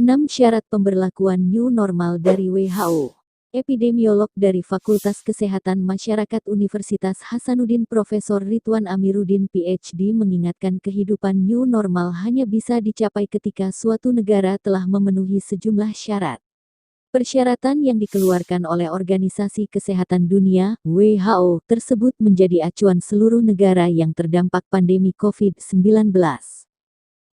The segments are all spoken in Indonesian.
6 syarat pemberlakuan new normal dari WHO. Epidemiolog dari Fakultas Kesehatan Masyarakat Universitas Hasanuddin Profesor Ridwan Amiruddin PhD mengingatkan kehidupan new normal hanya bisa dicapai ketika suatu negara telah memenuhi sejumlah syarat. Persyaratan yang dikeluarkan oleh Organisasi Kesehatan Dunia (WHO) tersebut menjadi acuan seluruh negara yang terdampak pandemi COVID-19.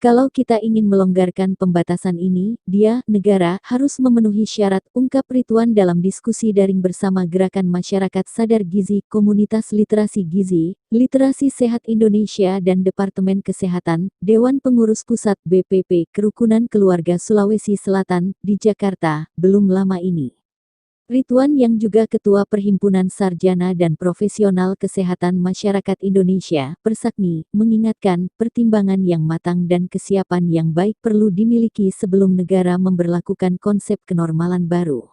Kalau kita ingin melonggarkan pembatasan ini, negara, harus memenuhi syarat, ungkap Ridwan dalam diskusi daring bersama Gerakan Masyarakat Sadar Gizi, Komunitas Literasi Gizi, Literasi Sehat Indonesia dan Departemen Kesehatan, Dewan Pengurus Pusat BPP Kerukunan Keluarga Sulawesi Selatan, di Jakarta, belum lama ini. Ridwan yang juga Ketua Perhimpunan Sarjana dan Profesional Kesehatan Masyarakat Indonesia, Persakmi, mengingatkan pertimbangan yang matang dan kesiapan yang baik perlu dimiliki sebelum negara memberlakukan konsep kenormalan baru.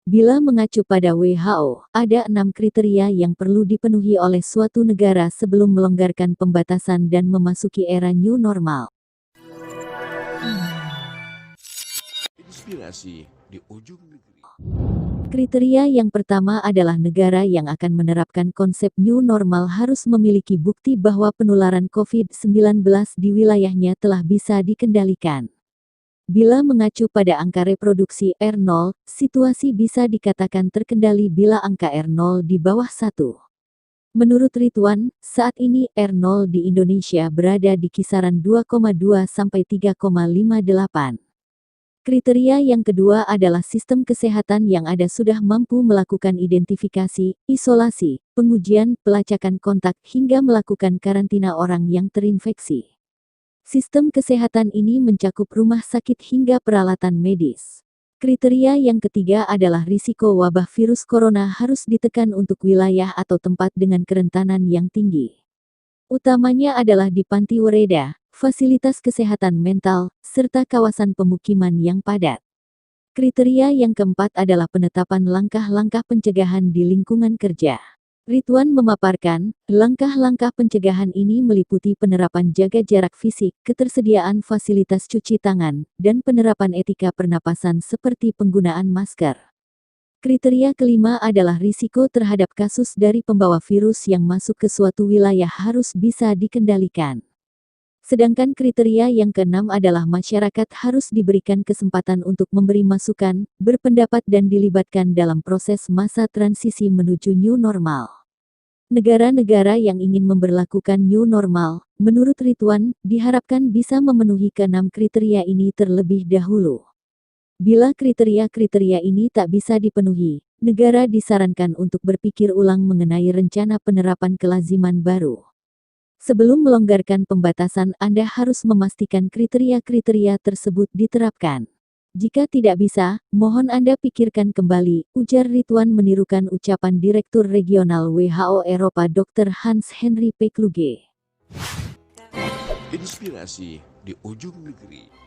Bila mengacu pada WHO, ada 6 kriteria yang perlu dipenuhi oleh suatu negara sebelum melonggarkan pembatasan dan memasuki era new normal. Inspirasi di ujung negeri. Kriteria yang pertama adalah negara yang akan menerapkan konsep new normal harus memiliki bukti bahwa penularan COVID-19 di wilayahnya telah bisa dikendalikan. Bila mengacu pada angka reproduksi R0, situasi bisa dikatakan terkendali bila angka R0 di bawah 1. Menurut Ridwan, saat ini R0 di Indonesia berada di kisaran 2,2 sampai 3,58. Kriteria yang kedua adalah sistem kesehatan yang ada sudah mampu melakukan identifikasi, isolasi, pengujian, pelacakan kontak, hingga melakukan karantina orang yang terinfeksi. Sistem kesehatan ini mencakup rumah sakit hingga peralatan medis. Kriteria yang ketiga adalah risiko wabah virus corona harus ditekan untuk wilayah atau tempat dengan kerentanan yang tinggi. Utamanya adalah di panti wereda, fasilitas kesehatan mental, serta kawasan pemukiman yang padat. Kriteria yang keempat adalah penetapan langkah-langkah pencegahan di lingkungan kerja. Ridwan memaparkan, langkah-langkah pencegahan ini meliputi penerapan jaga jarak fisik, ketersediaan fasilitas cuci tangan, dan penerapan etika pernapasan seperti penggunaan masker. Kriteria kelima adalah risiko terhadap kasus dari pembawa virus yang masuk ke suatu wilayah harus bisa dikendalikan. Sedangkan kriteria yang keenam adalah masyarakat harus diberikan kesempatan untuk memberi masukan, berpendapat dan dilibatkan dalam proses masa transisi menuju new normal. Negara-negara yang ingin memberlakukan new normal, menurut Ridwan, diharapkan bisa memenuhi keenam kriteria ini terlebih dahulu. Bila kriteria-kriteria ini tak bisa dipenuhi, negara disarankan untuk berpikir ulang mengenai rencana penerapan kelaziman baru. Sebelum melonggarkan pembatasan, Anda harus memastikan kriteria-kriteria tersebut diterapkan. Jika tidak bisa, mohon Anda pikirkan kembali, ujar Ridwan menirukan ucapan Direktur Regional WHO Eropa Dr. Hans-Henri Pekluge. Inspirasi di ujung negeri.